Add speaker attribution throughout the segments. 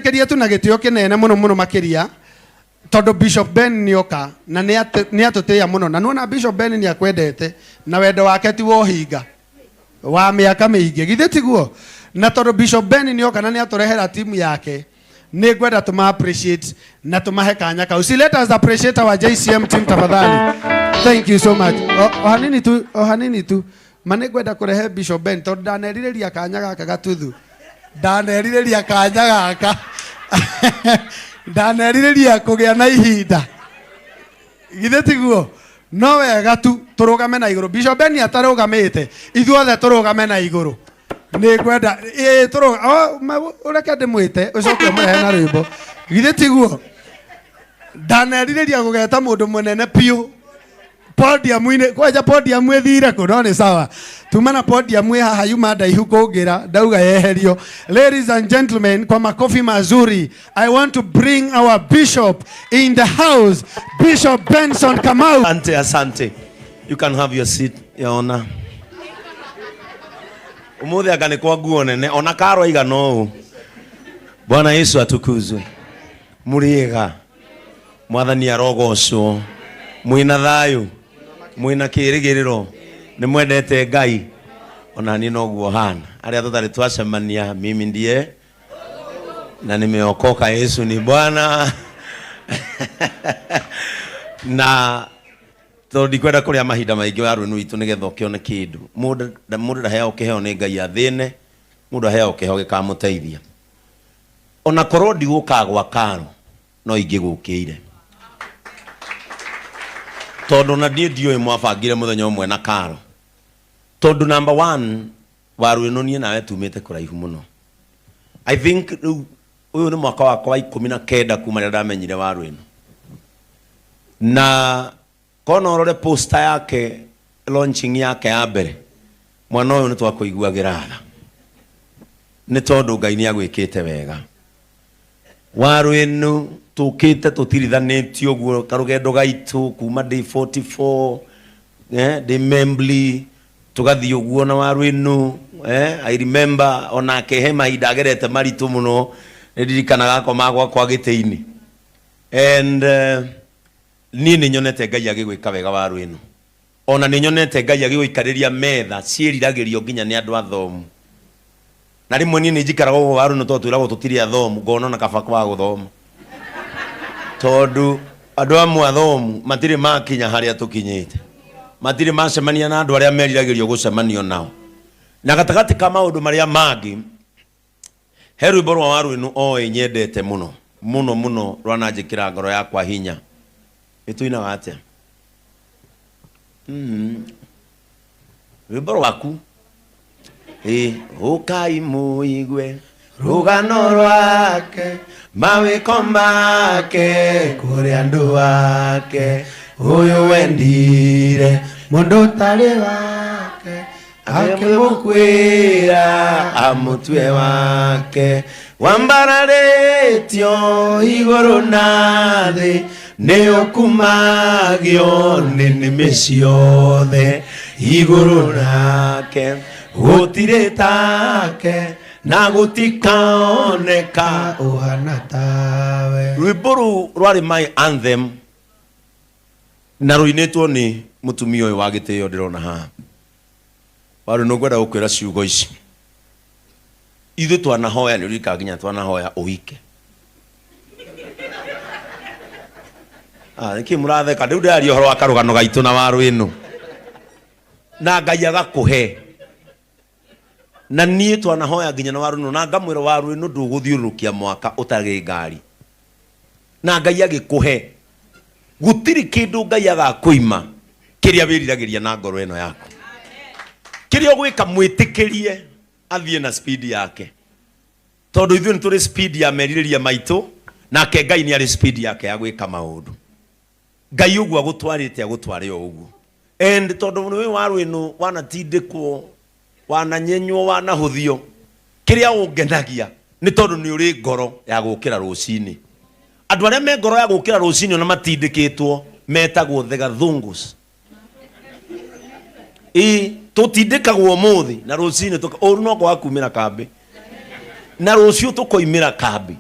Speaker 1: mwirekerie tu na gitio kinene muno makiria tondu Bishop Ben nioka na ni atutia muno na nuona Bishop Ben ni akwendete na wendo wake ti wohinga wa miaka miingi githe tiguo na tondu Bishop Ben nioka na ni aturehera timu yake ni gwenda tuma appreciate na tumahe kanya ka let us appreciate our JCM team tafadhali. Thank you so much. Hanini tu mane gwenda kurehe Bishop Ben tondu ndanerireria kanya gaka gatuthu ndanerireria kanya gaka ndanerireria kugia na ihinda githe tiguo no wega tu turugame na iguru Bishop Ben atarugamite ithuothe turugame na iguru ni gwenda ureke ndimwite ucoke murehe na rwimbo githe tiguo ndanerireria kugeta mundu munene piu podium ine kwaja podium ethire ku no ni sawa tumana podium haha yuma ndaihu kungira ndauga yeherio. Ladies and gentlemen, kwa makofi mazuri, I want to bring our bishop in the house, Bishop Benson Kamau.
Speaker 2: Asante. You can have your seat, Your Honor. Umuthi akane kwa nguo nene ona karo iga no. Bwana Yesu atukuzwe. Muriega. Mwathani arogocwo. Mwina thayu. Mwina kirigiriro. Ni mwendete Ngai. Ona ni noguo hana. Aria tutari twacemania mimi ndiye. Na nimeokoka, Yesu ni Bwana. Na tondu kwenda kuria mahinda maingi waru nu itu nigetha ukione kindu mundu ndaheo kiheo ni Ngai athine mundu aheo kiheo gikamuteithia ona korwo ndigukagwa karo no ingigukire tondu na ndioi mwabangire muthenya umwe na karo tondu number 1 waru ino nie nawe tumite kuraihu muno. I think uyu ni mwaka wakwa wa 19 kuma rĩa ndamenyire waru ino na kono orore poster yake launching yake ya mbere mwana uyu nitwakuiguagira tha ni tondu Ngai ni agwikite wega waru ino tukite tutirithanitio uguo karugendo gaitu kuma day 44 day membly tugathii uguo na waru ino I remember onake he mahinda agerete maritu muno ndirikanaga komagwa kwa giteini and ni nyonete Ngai agigwika wega waru ino ona ni nyonete Ngai agigwikariria metha ciiriragirio nginya ni andu athomu na rimwe ni njikaraga go waru no twatwiragwo tutiri athomu ngona na kaba kwa guthoma tondu andu amwe athomu matiri makinya haria tukinyite matiri macemania na andu aria meriragirio gucemanio nao na gatagati ka maundu maria mangi heru borwa waru ino nyendete muno muno rwananjikira ngoro yakwa hinya ituina wate rwimbo rwaku ukai muigwe rugano rwake mawiko make kuri andu wake uyu wendire mundu tari wake akimukwira amutwe wake wambararetio iguru nathi ne okumagio nini ciothe iguru nake gutirĩtake na gutikaoneka uhana tawe. Rwimbo ru rwari my anthem na ruinĩtwo ni mutumia uyu wa gĩtĩo ndirona haha waru no gwenda gukwĩra ciugo ici ithu twanahoya ni urika nginya twanahoya uhike niki muratheka ndiu ndari uhoro wa karugano gaitu na waru ino na Ngai agakuhe na nie twanahoya nginya na waru ino na ngamwira waru ino nduguthiurukia mwaka utagi ngari na Ngai agikuhe gutiri kindu Ngai agakuima kiria wiriragiria na ngoro ino yaku kiria gwika mwitikirie athie na speed yake tondu ithu nituri speed ya meririria maitu na ke Ngai ni ari speed yake ya gwika maundu Ngai uguo agutwarite agutware uguo and tondu we waru ino wanatindikwo wananyenywo wanahuthio kiria ungenagia ni tondu ni uri ngoro ya gukira rucini andu aria me ngoro ya gukira rucini na matindikitwo metagwo the gathungus tutindikagwo muthi na rucini no kwa kumira kambi na rucio tukoimira kambi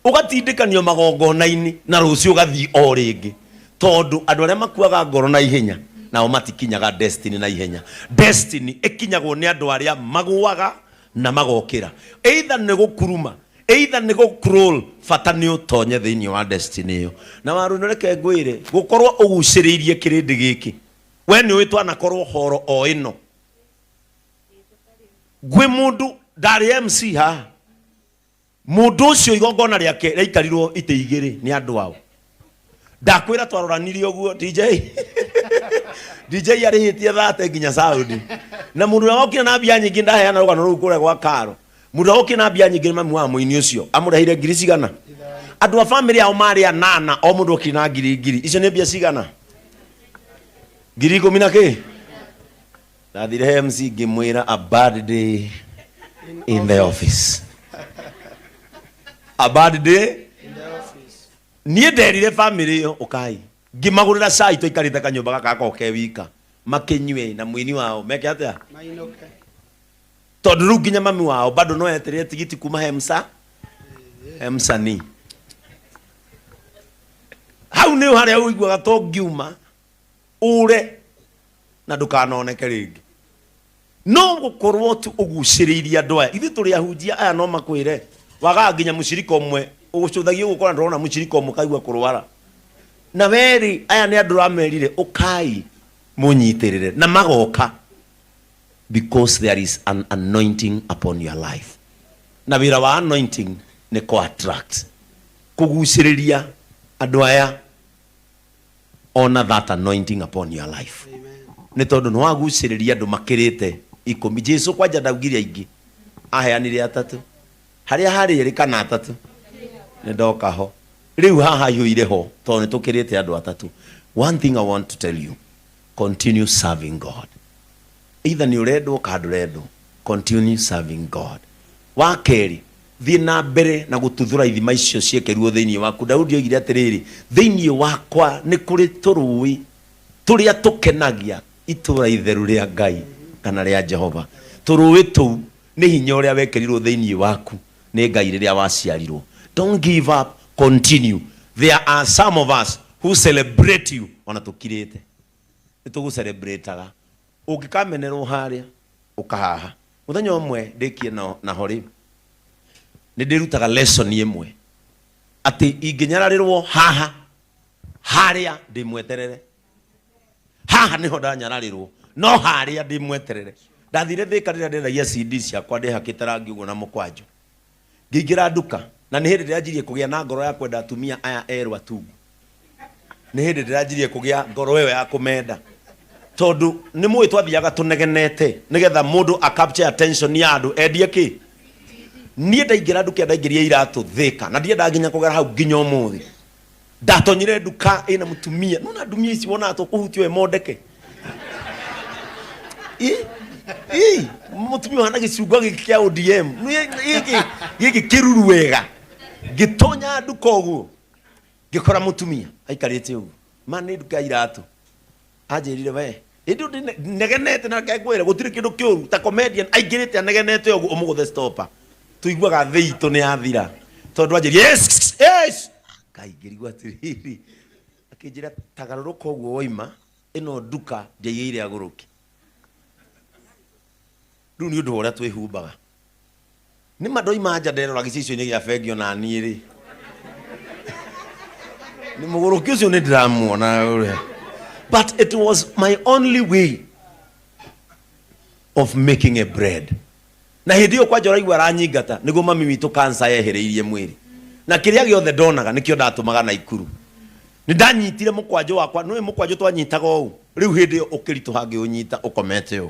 Speaker 2: ugatindĩkanio magongona-inĩ na rũciũ ũgathiĩ o rĩngĩ, tondũ andũ arĩa makuaga ngoro na ihenya nao matikinyaga destiny na ihenya. Destiny ikinyagwo nĩ andũ arĩa magũaga na magokĩra, either nĩ gũkuruma, either nĩ gũcrawl, bata nĩ ũtonye thĩinĩ wa destiny ĩyo. Na waru nĩ reke ngwĩre, gũkorwo ũgucĩrĩirie kĩrĩndĩ gĩkĩ, we nĩ ũĩ twanakorwo horo o ĩno. Gwĩ mũndũ ndarĩ MC haha, mũndũ ũcio igongona rĩake rĩaikarirwo itĩ igĩrĩ nĩ andũ ao. Ndakwĩra twaroranirie ũguo DJ DJ arĩhĩtie thate nginya Saudi, na mũndũ ũrĩa wokire na mbia nyingĩ ndaheana rũgano rũu kũrĩa gwa Karo. Mũndũ ũrĩa wokire na mbia nyingĩ mami wa mũini ũcio amũrehire ngiri cigana? Andũ a family yao marĩ 8, o mũndũ okire na ngiri. Icio nĩ mbia cigana? Ngiri 10 na kĩ? Ndathire MC ngĩmwĩra a bad day in the office. A bad day in the office. Niĩ nderire family ĩyo ũkai, ngĩmagũrĩra cai tũikarĩte kanyũmba gaka goke wika, makĩnyue na mũini wao meke atĩa mainoke, tondũ rĩu nginya mami wao bado no etereire tigiti kuma Hemsani. Hau nĩ harĩa ũiguaga to ngiuma ũre na ndũkanoneke rĩngĩ. No gũkorwo tu ũgucĩrĩirie andũ aya, ithuĩ tũrĩ ahunjia aya no makwĩre waga nginya mũcirika ũmwe ũgũcũthagia gũkora ndũrona mũcirika ũmwe kaigua kũrwara, na weri aya nĩ andũ ramerire ũkai mũnyitĩrĩre na magoka, because there is an anointing upon your life. Na wĩra wa anointing nĩ ko attract, kũgucĩrĩria andũ aya honor that anointing upon your life. Nĩ tondũ nĩ wagucĩrĩria andũ makĩrĩte 10. Jesu kwanja ndaugire aingĩ aheanire 3, harĩa harĩ rĩ kana 3 nĩ ndoka ho, rĩu haha yũire ho tondũ nĩ tũkĩrĩte andũ 3. One thing I want to tell you, continue serving God. Either nĩ ũrendwo kana ndũrendwo, continue serving God. Wa kerĩ, thiĩ na mbere na gũtuthũra ithima icio ciekĩrirwo thĩinĩ waku. Daudi oigire atĩrĩrĩ, thĩinĩ wakwa nĩ kũrĩ tũrũĩ tũrĩa tũkenagia itũra itheru rĩa Ngai kana rĩa Jehova. Tũrũĩ tũu nĩ hinya ũrĩa wekĩrirwo thĩinĩ waku nĩ Ngai rĩrĩa waciarirwo. Don't give up, continue. There are some of us who celebrate you ona tũkirĩte. Nĩ tũgũcelebrataga. Ũngĩkamenerwo harĩa ũkahaha. Mũthenya ũmwe ndĩkie na hori nĩ ndĩrutaga lesson ĩmwe atĩ ingĩnyararĩrwo haha harĩa ndĩmweterere. Haha niho ndanyararĩrwo, no harĩa ndĩmweterere. Ndathire Thĩka rĩrĩa ndĩendagia CD ciakwa ndĩhakĩte rangi ũguo na mũkwanjũ, ngĩingĩra nduka, na nĩ hĩndĩ ndĩranjirie kũgĩa na ngoro ya kwenda atumia aya erũ atungu. Nĩ hĩndĩ ndĩranjirie kũgĩa ngoro ĩyo ya kũmenda, tondũ nĩ mũĩ twathiaga tũnegenete nĩgetha mũndũ a capture attention ya andũ endie kĩ. Niĩ ndaingĩra nduka ndaingĩria iratũ Thĩka, na ndienda nginya kũgera hau nginya ũmũthĩ. Ndatonyire nduka ĩna mũtumia, nona ndumia ici wona tũkũhutio emondeke. Mũtumia hana gĩcungo gĩkĩ kĩa ODM gĩkĩ kĩruru wega. Ngĩtonya nduka ũguo ngĩkora mũtumia aikarĩte ũguo, ma nĩ nduka iratũ. Anjĩrire we ĩndũ negenete na ngĩkwĩra gũtirĩ kĩndũ kĩũru ta comedian aingĩrĩte anegenete ũguo ũmũgũthe stopper. Tuiguaga thĩ itũ nĩ yathira tondũ anjĩrire yes kaingĩrigwo atĩrĩrĩ, akĩnjĩra tagarũrũka ũguo woima ĩno nduka ndĩigĩire agũrũki. Rĩu nĩ ũndũ ũrĩa twĩhumbaga nĩ mandoima nja nderora gĩcicio-inĩ gĩa bengi ona niĩ rĩ, nĩ mũgũrũki ũcio nĩ ndĩramuona ũrĩa. But it was my only way of making a bread. Na hĩndĩ ĩyo kwanja ũraigua aranyingata nĩguo mami witũ cancer yehereirie mwĩrĩ, na kĩrĩa gĩothe ndonaga nĩkĩo ndatũmaga Naikuru. Nĩ ndanyitire mũkwanjũ wakwa, nĩ mũkwanjũ twanyitaga ũũ, rĩu hĩndĩ ĩyo ũkĩritũha ngĩũnyita ũkomete ũũ.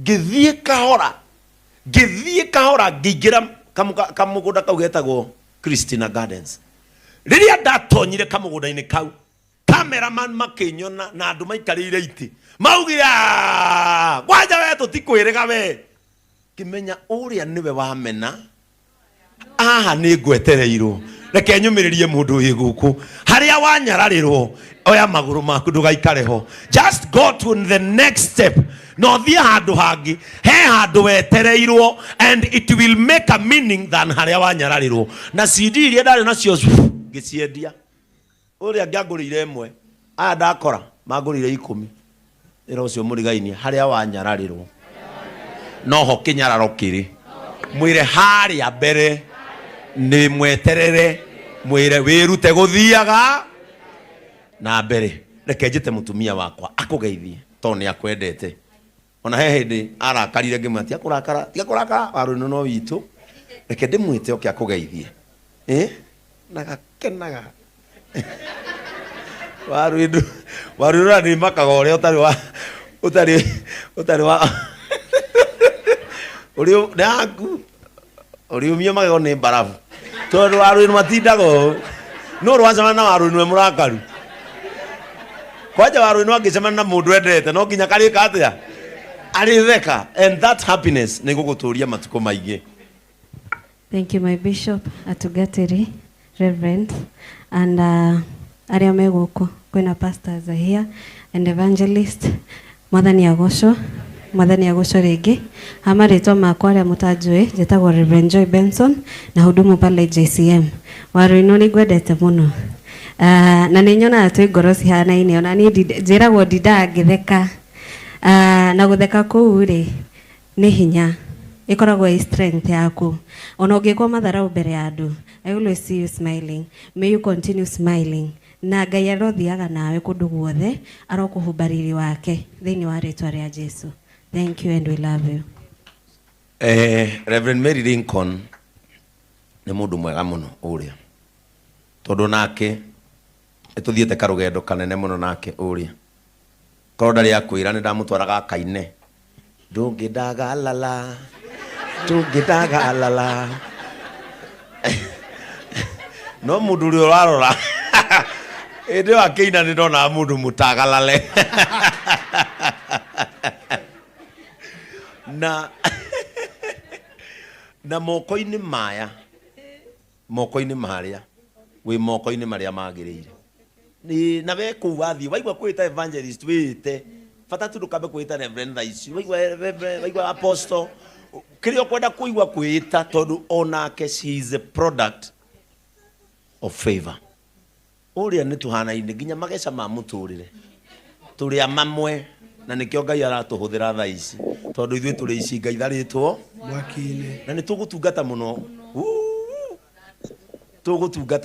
Speaker 2: Ngĩthiĩ kahora ngĩingĩra kamũgũnda kau getagwo Christina Gardens. Rĩrĩa ndatonyire kamũgũnda-inĩ kau, cameraman makĩnyona na andũ maikarĩire itĩ maugire kwanja we tũtikwĩrĩga we. Ngĩmenya ũrĩa nĩwe wamena, aha nĩ ngwetereirwo, reke nyũmĩrĩrie mũndũ wĩ gũkũ. Harĩa wanyararĩrwo oya magũrũ maku ndũgaikare ho, just go to the next step. no thia handu hangi he handu wetereirwo and it will make a meaning than haria wanyararirwo na CD iria ndari nacio ngiciendia uria ngagurire imwe aya ndakora magurire 10 ira ucio murigainie haria wanyararirwo no ho kinyararo kiri mwire haria mbere ni mweterere mwire wirute guthiaga na mbere reke njite mutumia wakwa akugeithie to ni akwendete ona he hindi arakarire ngimati akurakara tiga kurakara Waruinu no witu reke ndimwite oke akugeithie na gakenaga Waruinu ni makaga uria utari wa uri ndaku uri umio magego ni barafu tondu Waruinu matindago no rwanza na Waruinu murakaru kwaje Waruinu angicemana na mundu endete no nginya karika atia aritheka and that happiness ni guguturia matuko maingi.
Speaker 3: Thank you, my bishop Atugatiri, reverend, and aria me guku kwina pastors here and evangelist Mwathani Agosho rigi amaritwa makwa aria mutajui jetagwo Reverend Joy Benson na hudumu pale JCM. Waruinu ni gwendete muno na ninyona twi ngoro cihanaine ona ni njiragwo ndinda ngitheka na gutheka kuu ri ni hinya ikoragwo i strength yaku ona ungikwa matharau mbere ya andu. I always see you smiling. May you continue smiling na Ngai arothiaga nawe kundu guothe arokuhumbariri wake thiini wa ritwa ria Jesu. Thank you and we love you.
Speaker 2: Reverend Mary Lincoln ni mundu mwega muno uria tondu nake etuthiete karugendo kanene muno nake uria korwo ndari akwira ni ndamutwaraga kaine ndungidaga alala no mundu uri urarora indi wakiina ni ndona mundu mutagalale na moko-ini maria wi moko-ini maria magirire ni na we ku wathi waigwa kwita evangelist wite fata tu ndukambe kwita reverend thaici waigwa apostle kirio kwenda kuigwa kwita tondu onake she is a product of favor uria ni tuhana-ini nginya mageca ma muturire turi amamwe na nikio Ngai aratuhuthira thaici tondu ithui turi ici Ngai tharitwo mwaki-ini na ni tugutungata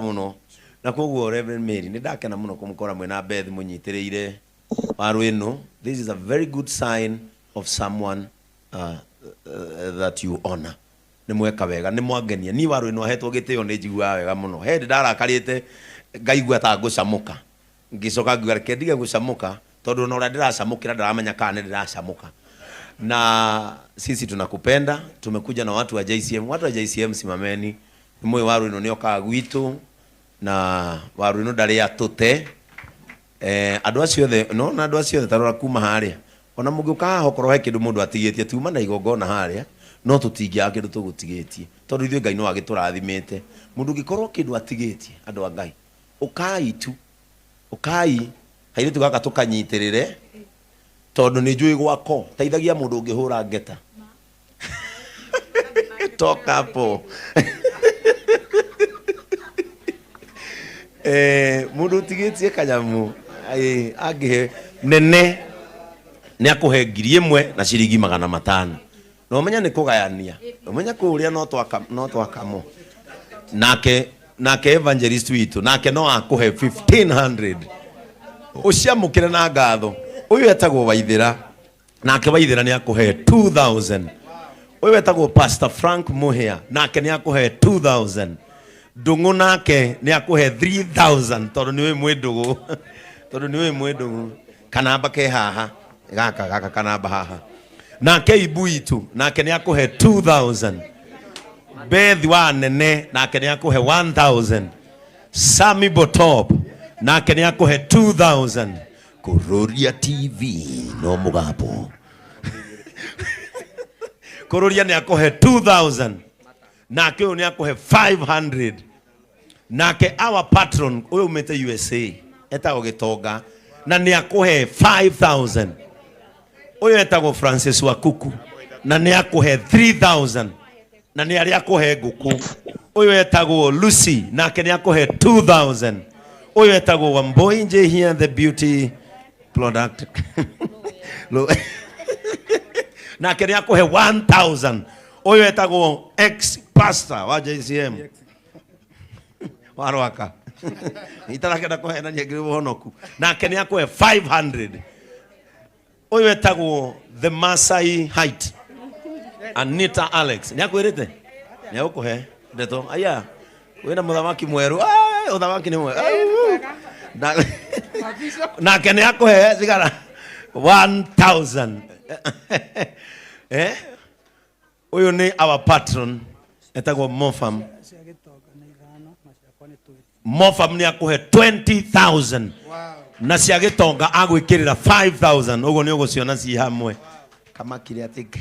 Speaker 2: muno na koguo Reverend Mary ni ndakena muno kumukora mwena Beth munyitiriire Waruinu. This is a very good sign of someone that you honor. Ni mweka wega ni mwangenia ni Waruinu ahetwo gitio ni njigua wega muno hendi ndarakarite ngaigua ta ngucamuka ngicoka ngua reke ndige gucamuka tondu no ndiracamukira ndaramenya kana ndiracamuka na sisi tunakupenda. Tumekuja na watu wa JCM, simameni mwe Waruinu ni oka gwitu na Waruinu ndari atute andu acio the no na andu acio tarora kuma haria ona mugiuka hokoro he kindu mundu atigitie tuma na igongona haria no tutingia kindu tugutigitie tondu ithui Ngai no agiturathimite mundu gikorwo kindu atigitie andu a Ngai ukai hairitu gaka tukanyitirire tondu ni njui gwako teithagia mundu ngihura ngeta toka hapo mundu tigitie kanyamu angihe nene ni akuhe 1,000 na ciringi 500 no menya ni kugayania umenya kuria no twakamo nake evangelist witu nake no akuhe 1,500 uciamukire na ngatho. Uyu etagwo Waithira nake Waithira ni akuhe 2,000. Uyu etagwo Pastor Frank Muhia nake ni akuhe 2,000. Ndungu nake ni akuhe 3,000 tondu niwe mwendugu kanamba ke haha gaka kanamba haha nake Ibu itu nake ni akuhe 2,000. Beth wa nene nake ni akuhe 1,000. Sami Botop nake ni akuhe 2,000. Kuroria TV no mugapo Kuroria ni akuhe 2,000 nake ni akuhe 500. Nake our patron uyu umete USA eta Gitonga na ni akuhe 5,000. Uyu etagwo Francis Wakuku na ni akuhe 3000 na ni ari akuhe nguku. Uyu etagwo Lucy na ke ni akuhe 2000. Uyu etagwo Wamboi nje here the beauty product. Na ke ni akuhe 1000. Uyu etagwo ex pastor wa JCM. Warwaka. Itarakenda kuhe na nyegiri wonoku. Na ke ni akuhe 500. Uyu etagwo the Masai height. Anita Alex. Nyakwirite? Nyakuhe ndeto. Aya. Wena muthamaki mweru. Uthamaki ni mweru. Na ke ni akuhe sigara 1000. Uyu ni our patron. Etagwo Mofam. Mofam ni akuhe 20,000. Wow. Na cia gitonga agwikirira 5,000. Ugo ni uguciona ci hamwe. Kama kile atika.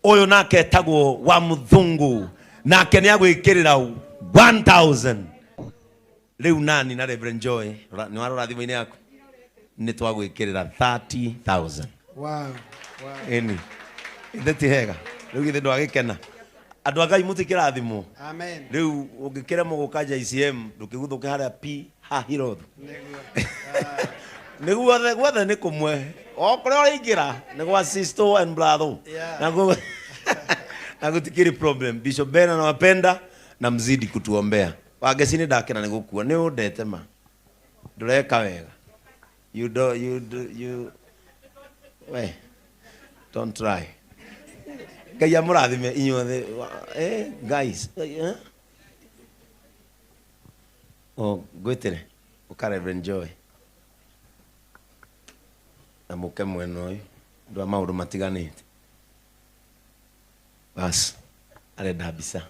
Speaker 2: Uyu nake etagwo wa Muthungu. Nake ni agwikirira 1,000. Riu nani na Reverend Joy ni warora thimu-ini yaku ni twagwikirira 30,000.
Speaker 1: Wow. Wow.
Speaker 2: Eni. Ndeti hega. Riu githe ndwagikena. Andu a Ngai mutikirathimo. Amen. Riu ungikira mugukaja ICM ndukiguthuke haria pi hahirothu. Niguo guothe ni kumwe. O kore oringira ni gwa sister and brother. Na gutikiri problem. Bishop Ben anawapenda na mzidi kutuombea. Wagesini ndakena ni gukua ni udete ma. Ndureka wega. You we don't try. Kaya murathime inyuothe guys gwetire ukare Reverend Joy na muke mweno uyu ndwa maundu matiganite bas arenda bisa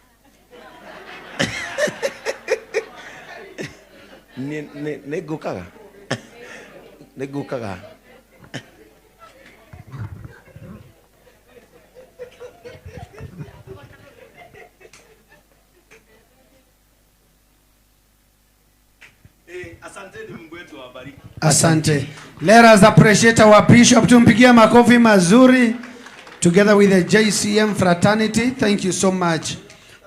Speaker 2: ne gukaga
Speaker 1: Asante. Let us appreciate our bishop. Tumpigia makofi mazuri together with the JCM fraternity. Thank you so much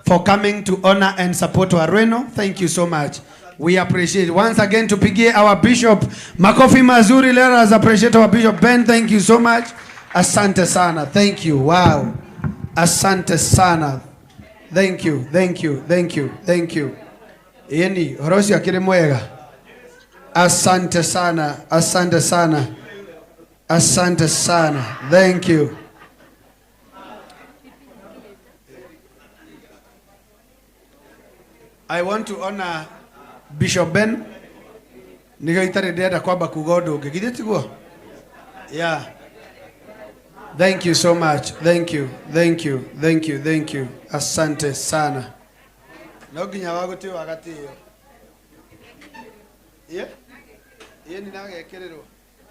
Speaker 1: for coming to honor and support Wareno. Thank you so much. We appreciate it. Once again tupigie our bishop makofi mazuri. Let us appreciate our bishop Ben. Thank you so much. Asante sana. Thank you. Wow. Asante sana. Thank you. Thank you. Thank you. Thank you. Yeni horosi akire mwega. Asante sana. Asante sana. Asante sana. Thank you. I want to honor Bishop Ben. Nigo itare deda kwamba kugodo ngigithiti guo. Yeah. Thank you so much. Thank you. Thank you. Thank you. Thank you. Asante sana. Noginya waguti wagati yo. Yeah. Yeni nage kerero.